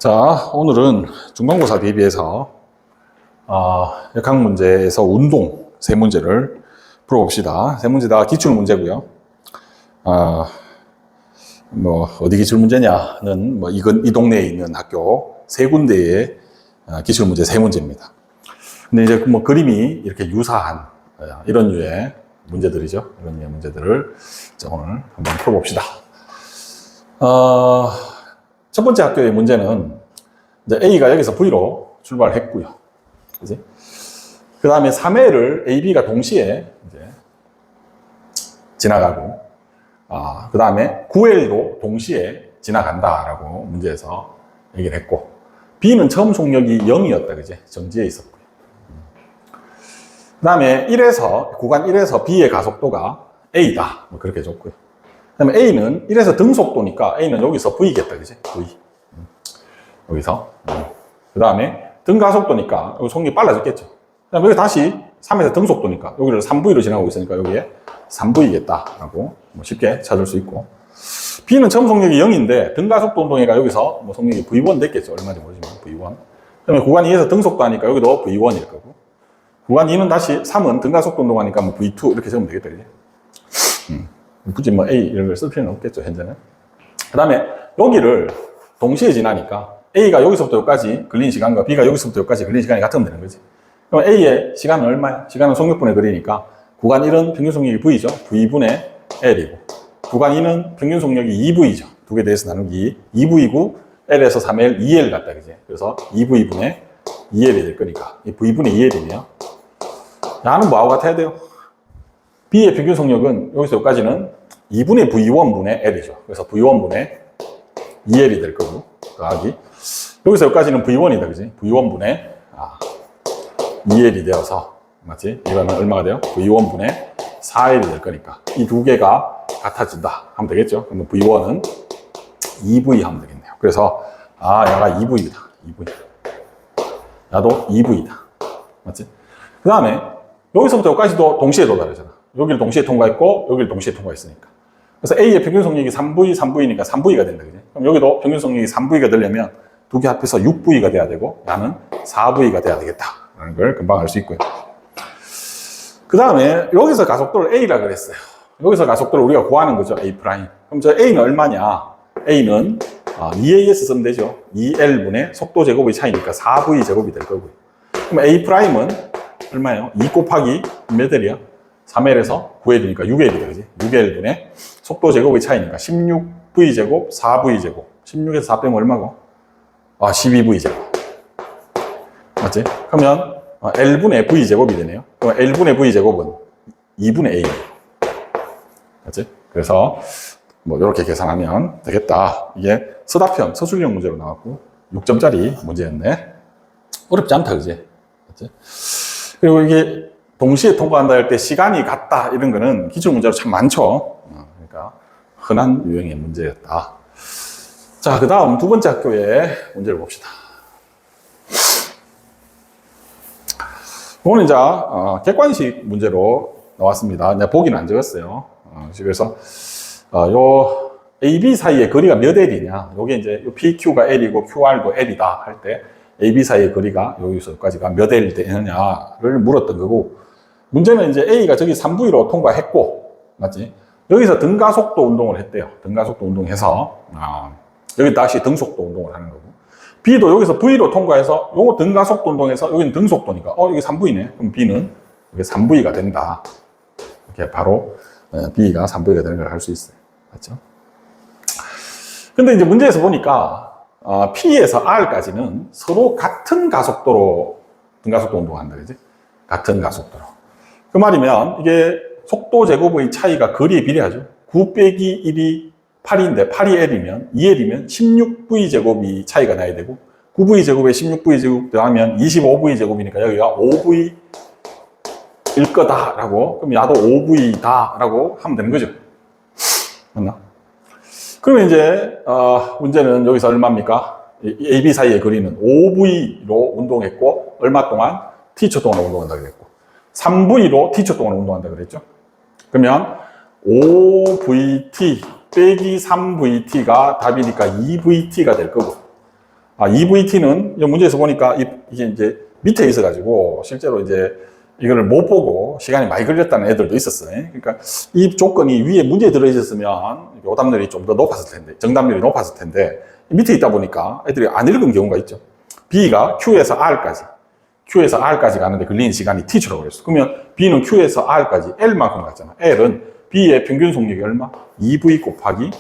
자, 오늘은 중간고사 대비해서 역학 문제에서 운동 세 문제를 풀어봅시다. 세 문제 다 기출 문제고요. 어디 기출 문제냐는 이 동네에 있는 학교 세 군데의 기출 문제 세 문제입니다. 근데 이제 그림이 이렇게 유사한 이런 류의 문제들이죠. 이런 류의 문제들을 오늘 한번 풀어봅시다. 첫 번째 학교의 문제는 이제 A가 여기서 V로 출발했고요. 그지? 그 다음에 3회를 A, B가 동시에 이제 지나가고, 그 다음에 9L도 동시에 지나간다라고 문제에서 얘기를 했고, B는 처음 속력이 0이었다. 그지? 정지해 있었고요. 그 다음에 구간 1에서 B의 가속도가 A다. 그렇게 줬고요. 그 다음에 A는 1에서 등속도니까 A는 여기서 V겠다. 그지? V. 여기서. 그 다음에 등가속도니까 여기 속력이 빨라졌겠죠. 그 다음에 여기 다시 3에서 등속도니까 여기를 3V로 지나가고 있으니까 여기에 3V겠다라고 쉽게 찾을 수 있고, B는 처음 속력이 0인데 등가속도 운동회가 여기서 속력이 V1 됐겠죠. 얼마인지 모르지만 V1. 그 다음에 구간 2에서 등속도 하니까 여기도 V1일 거고, 구간 2는 다시 3은 등가속도 운동하니까 V2 이렇게 적으면 되겠다. 그지? 굳이 A 이런 걸 쓸 필요는 없겠죠, 현재는. 그 다음에 여기를 동시에 지나니까 A가 여기서부터 여기까지 걸린 시간과 B가 여기서부터 여기까지 걸린 시간이 같으면 되는 거지. 그럼 A의 시간은 얼마야? 시간은 속력분의 거리니까 구간 1은 평균 속력이 V죠. V분의 L이고, 구간 2는 평균 속력이 2V죠. 두 개 대해서 나누기 2V고 L에서 3L, 2L 같다. 그지? 그래서 2V분의 2L이 될 거니까 이 V분의 2L이면 나는 뭐하고 같아야 돼요? B의 평균 속력은 여기서 여기까지는 2분의 V1분의 L이죠. 그래서 V1분의 2L이 될 거고, 더하기 여기서 여기까지는 V1이다. 그지? V1분의 2L이 되어서, 맞지? 이거는 얼마가 돼요? V1분의 4L이 될 거니까 이 두 개가 같아진다 하면 되겠죠. 그러면 V1은 2V 하면 되겠네요. 그래서 얘가 2V이다. 2V. 나도 2V다. 맞지? 그 다음에 여기서부터 여기까지도 동시에 도달하잖아. 여기를 동시에 통과했고 여기를 동시에 통과했으니까. 그래서 A의 평균 속력이 3V, 3V니까 3V가 된다. 그지? 그럼 여기도 평균 속력이 3V가 되려면 두 개 합해서 6V가 돼야 되고 나는 4V가 돼야 되겠다 라는 걸 금방 알 수 있고요. 그 다음에 여기서 가속도를 A라 그랬어요. 여기서 가속도를 우리가 구하는 거죠. A'. 그럼 저 A는 얼마냐? A는 2AS 쓰면 되죠. 2L분의 속도 제곱의 차이니까 4V 제곱이 될 거고요. 그럼 A'은 얼마예요? 2 곱하기 몇 L이야? 3L에서 9L이니까 6L이다. 그지? 6L분의 속도 제곱의 차이니까 16V 제곱, 4V 제곱. 16에서 4 빼면 얼마고? 12V 제곱. 맞지? 그러면 L분의 V 제곱이 되네요. 그럼 L분의 V 제곱은 2분의 A. 맞지? 그래서 이렇게 계산하면 되겠다. 이게 서답형, 서술형 문제로 나왔고 6점짜리 문제였네. 어렵지 않다. 그지? 맞지? 그리고 이게 동시에 통과한다 할 때 시간이 같다 이런 거는 기출 문제로 참 많죠. 그러니까 흔한 유형의 문제였다. 자, 그 다음 두 번째 학교의 문제를 봅시다. 이거는 이제 객관식 문제로 나왔습니다. 이제 보기는 안 적었어요. 그래서 요 A, B 사이의 거리가 몇 L이냐. 요게 이제 요 PQ가 L이고 QR도 L이다 할 때 A, B 사이의 거리가 여기서까지가 몇 L 되느냐를 물었던 거고, 문제는 이제 A가 저기 3V로 통과했고, 맞지? 여기서 등가속도 운동을 했대요. 등가속도 운동해서 여기 다시 등속도 운동을 하는 거고, B도 여기서 V로 통과해서 요거 등가속도 운동해서 여기는 등속도니까 여기 3V네. 그럼 B는 이게 3V가 된다. 이렇게 바로 B가 3V가 되는 걸 할 수 있어요. 맞죠? 근데 이제 문제에서 보니까 P에서 R까지는 서로 같은 가속도로 등가속도 운동한다. 그지? 같은 가속도로. 그 말이면 이게 속도 제곱의 차이가 거리에 비례하죠. 9 빼기 1이 8인데 8이 L이면 2L이면 16V 제곱이 차이가 나야 되고, 9V 제곱에 16V 제곱 더하면 25V 제곱이니까 여기가 5V일 거다라고, 그럼 야도 5V다라고 하면 되는 거죠. 맞나? 그러면 이제 문제는 여기서 얼마입니까? A, B 사이의 거리는 5V로 운동했고 얼마 동안? T초 동안 운동한다 그랬고, 3V로 T초 동안 운동한다 그랬죠. 그러면 5VT 빼기 3VT가 답이니까 2VT가 될 거고, EVT는 문제에서 보니까 이게 이제 밑에 있어가지고 실제로 이제 이거를 못 보고 시간이 많이 걸렸다는 애들도 있었어요. 그러니까 이 조건이 위에 문제에 들어있었으면 오답률이 좀 더 높았을 텐데, 정답률이 높았을 텐데, 밑에 있다 보니까 애들이 안 읽은 경우가 있죠. B가 Q에서 R까지 가는데 걸리는 시간이 T초라고 그랬어. 그러면 B는 Q에서 R까지 L만큼 갔잖아. L은 B의 평균 속력이 얼마? 2V 곱하기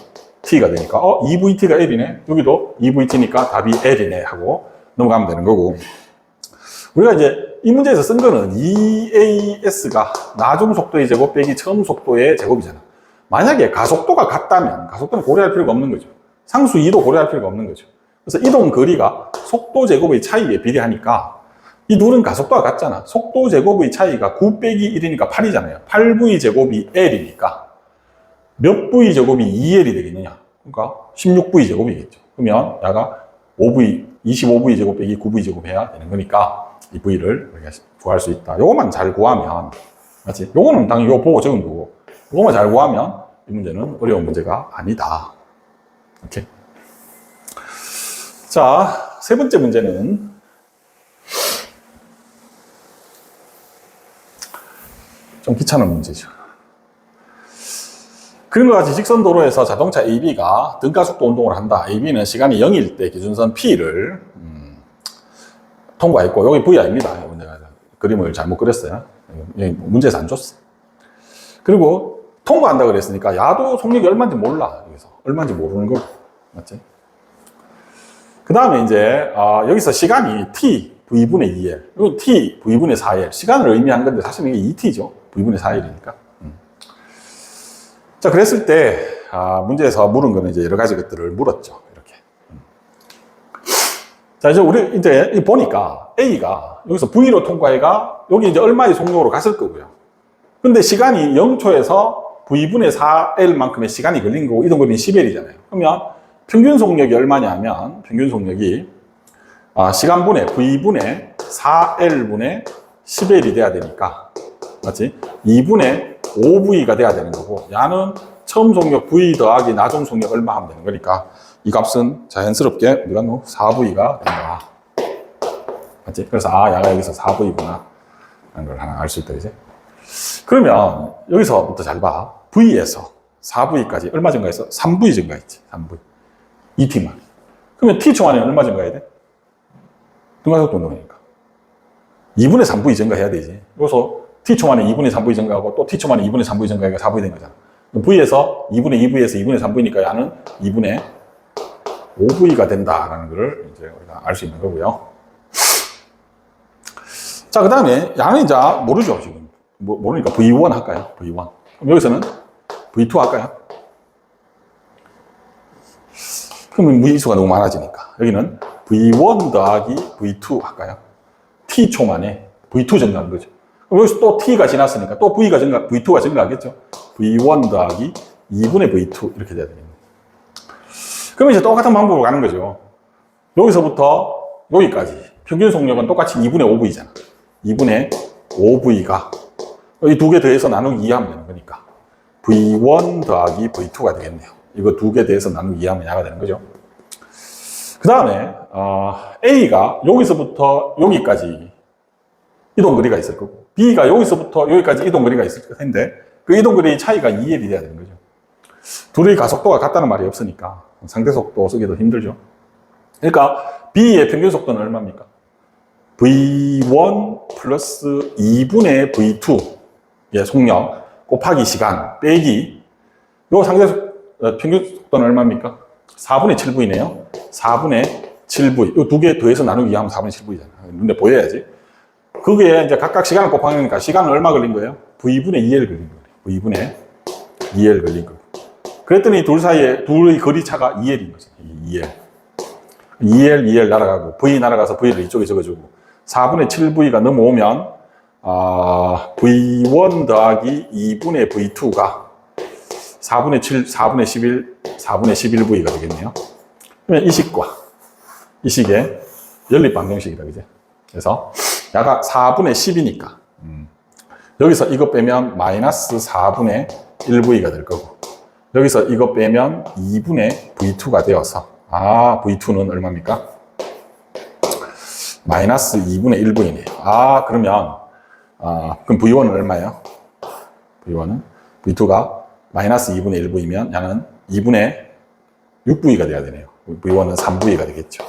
T가 되니까, EVT가 L이네. 여기도 EVT니까 답이 L이네 하고 넘어가면 되는 거고. 우리가 이제 이 문제에서 쓴 거는 EAS가 나중 속도의 제곱 빼기 처음 속도의 제곱이잖아. 만약에 가속도가 같다면 가속도는 고려할 필요가 없는 거죠. 상수 2도 고려할 필요가 없는 거죠. 그래서 이동 거리가 속도 제곱의 차이에 비례하니까 이 둘은 가속도가 같잖아. 속도 제곱의 차이가 9 빼기 1이니까 8이잖아요. 8V 제곱이 L이니까 몇 V 제곱이 2L이 되겠느냐? 그러니까 16V 제곱이겠죠. 그러면 야가 25V 제곱 빼기 9V 제곱 해야 되는 거니까 이 V를 우리가 구할 수 있다. 요것만 잘 구하면, 맞지? 요거는 당연히 요거 보고 적은 거고, 요것만 잘 구하면 이 문제는 어려운 문제가 아니다. 오케이. 자, 세 번째 문제는 좀 귀찮은 문제죠. 그림과 같이 직선 도로에서 자동차 AB가 등가속도 운동을 한다. AB는 시간이 0일 때 기준선 P를 통과했고, 여기 VI입니다. 내가 그림을 잘못 그렸어요. 문제에서 안 줬어. 그리고 통과한다 그랬으니까 야도 속력이 얼마인지 몰라. 여기서 얼마인지 모르는 거 맞지? 그 다음에 이제 여기서 시간이 T V분의 2L, 이건 T V분의 4L, 시간을 의미한 건데 사실은 이게 2T죠. V분의 4L이니까. 자, 그랬을 때 문제에서 물은 거는 이제 여러 가지 것들을 물었죠. 이렇게. 자, 이제 우리 이제 보니까 A가 여기서 V로 통과해가 여기 이제 얼마의 속력으로 갔을 거고요. 근데 시간이 0초에서 V분의 4L만큼의 시간이 걸린 거고 이동 거리는 10L이잖아요. 그러면 평균 속력이 얼마냐 하면 평균 속력이 시간분의 V분의 4L분의 10L이 돼야 되니까, 맞지? 2분의 5V가 돼야 되는 거고, 야는 처음 속력 V 더하기 나중 속력 얼마 하면 되는 거니까 이 값은 자연스럽게 우리가 4V가 된다. 맞지? 그래서 야가 여기서 4V구나 라는 걸 하나 알 수 있다, 이제. 그러면 여기서부터 잘 봐. V에서 4V까지 얼마 증가했어? 3V 증가했지. 3V. 2T만. 그러면 T초 안에 얼마 증가해야 돼? 등가속도 운동이니까 2분의 3V 증가해야 되지. 여기서 T초 만에 2분의 3V 증가하고 또 T초 만에 2분의 3V 증가하니까 4V 된 거잖아. V에서 2분의 2V에서 2분의 3V니까 야는 2분의 5V가 된다라는 걸 이제 우리가 알 수 있는 거고요. 자, 그 다음에 야는 이제 모르죠, 지금. 모르니까 V1 할까요? V1. 그럼 여기서는 V2 할까요? 그러면 무의수가 너무 많아지니까. 여기는 V1 더하기 V2 할까요? T초 만에 V2 증가한 거죠. 그럼 여기서 또 T가 지났으니까 또 V2가 증가하겠죠? V1 더하기 2분의 V2 이렇게 돼야 되겠네요. 그러면 이제 똑같은 방법으로 가는 거죠. 여기서부터 여기까지 평균 속력은 똑같이 2분의 5V잖아. 2분의 5V가 이 두 개 더해서 나누기 2하면 되는 거니까 V1 더하기 V2가 되겠네요. 이거 두 개 더해서 나누기 2하면 야가 되는 거죠. 그 다음에 A가 여기서부터 여기까지 이동거리가 있을 거고, B가 여기서부터 여기까지 이동거리가 있을 텐데 그 이동거리의 차이가 2L이 돼야 되는 거죠. 둘의 가속도가 같다는 말이 없으니까 상대속도 쓰기도 힘들죠. 그러니까 B의 평균 속도는 얼마입니까? V1 플러스 2분의 V2의 속력 곱하기 시간 빼기 요 평균 속도는 얼마입니까? 4분의 7V네요. 4분의 7V. 이 두 개 더해서 나누기 하면 4분의 7V잖아. 눈에 보여야지. 그게 이제 각각 시간을 곱하니까 시간은 얼마 걸린 거예요? V분의 2L 걸린 거예요. V분의 2L 걸린 거예요. 그랬더니 둘의 거리 차가 2L인 거죠. 2L 날아가고, V 날아가서 V를 이쪽에 적어주고, 4분의 7V가 넘어오면, V1 더하기 2분의 V2가 4분의 7, 4분의 11, 4분의 11V가 되겠네요. 그러면 이 식의 연립 방정식이다, 그죠? 그래서 야가 4분의 10이니까 여기서 이거 빼면 마이너스 4분의 1V가 될 거고, 여기서 이거 빼면 2분의 V2가 되어서 V2는 얼마입니까? 마이너스 2분의 1V네요. 아, 그러면, 그럼 V1은 얼마예요? V2가 마이너스 2분의 1V면 양은 2분의 6V가 돼야 되네요. V1은 3V가 되겠죠.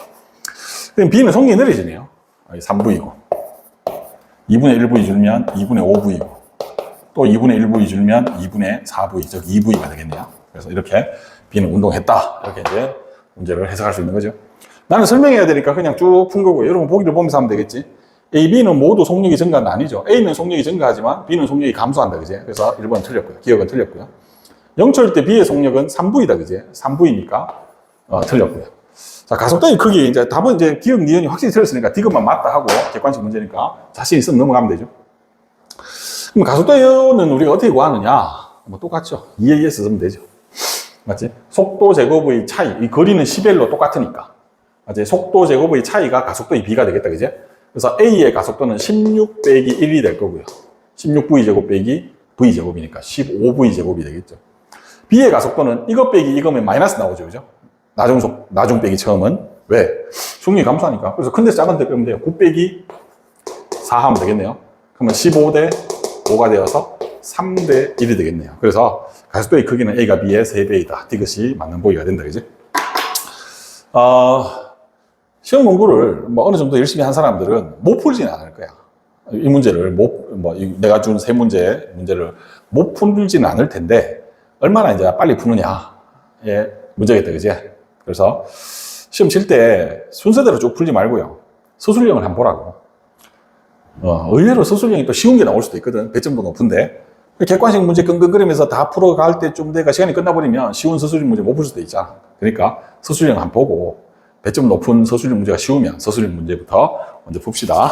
그럼 B는 속력이 느려지네요. 3V고. 2분의 1V 줄면 2분의 5V고. 또 2분의 1V 줄면 2분의 4V, 즉 2V가 되겠네요. 그래서 이렇게 B는 운동했다. 이렇게 이제 문제를 해석할 수 있는 거죠. 나는 설명해야 되니까 그냥 쭉 푼 거고, 여러분 보기를 보면서 하면 되겠지. A, B는 모두 속력이 증가는 아니죠. A는 속력이 증가하지만 B는 속력이 감소한다, 그지? 그래서 1번은 틀렸고요. 기억은 틀렸고요. 0초일 때 B의 속력은 3V다, 그지? 3V니까 틀렸고요. 자, 가속도의 크기, 이제 답은 이제 기억, 니은이 확실히 틀렸으니까 디귿만 맞다 하고 객관식 문제니까 자신 있으면 넘어가면 되죠. 그럼 가속도는 우리가 어떻게 구하느냐? 뭐 똑같죠. EAS 쓰면 되죠. 맞지? 속도 제곱의 차이, 이 거리는 10L로 똑같으니까. 맞지? 속도 제곱의 차이가 가속도의 B가 되겠다, 그지? 그래서 A의 가속도는 16 빼기 1이 될 거고요. 16V 제곱 빼기 V 제곱이니까 15V 제곱이 되겠죠. B의 가속도는 이것 빼기 이거면 마이너스 나오죠, 그죠? 나중 빼기 처음은. 왜? 속력이 감소하니까. 그래서 큰 데서 작은 데 빼면 돼요. 9 빼기 4 하면 되겠네요. 그러면 15대 5가 되어서 3대 1이 되겠네요. 그래서 가속도의 크기는 A가 B의 3배이다. 이것이 맞는 보기가 된다, 그지? 시험 공부를 뭐 어느 정도 열심히 한 사람들은 못 풀지는 않을 거야. 이 문제를 내가 준 세 문제를 못 풀지는 않을 텐데, 얼마나 이제 빨리 푸느냐의 문제겠다, 그지? 그래서 시험 칠 때 순서대로 쭉 풀지 말고요. 서술형을 한번 보라고. 의외로 서술형이 또 쉬운 게 나올 수도 있거든. 배점도 높은데. 객관식 문제 끙끙거리면서 다 풀어갈 때쯤 돼가 시간이 끝나버리면 쉬운 서술형 문제 못 풀 수도 있잖아. 그러니까 서술형 한번 보고 배점 높은 서술형 문제가 쉬우면 서술형 문제부터 먼저 풉시다.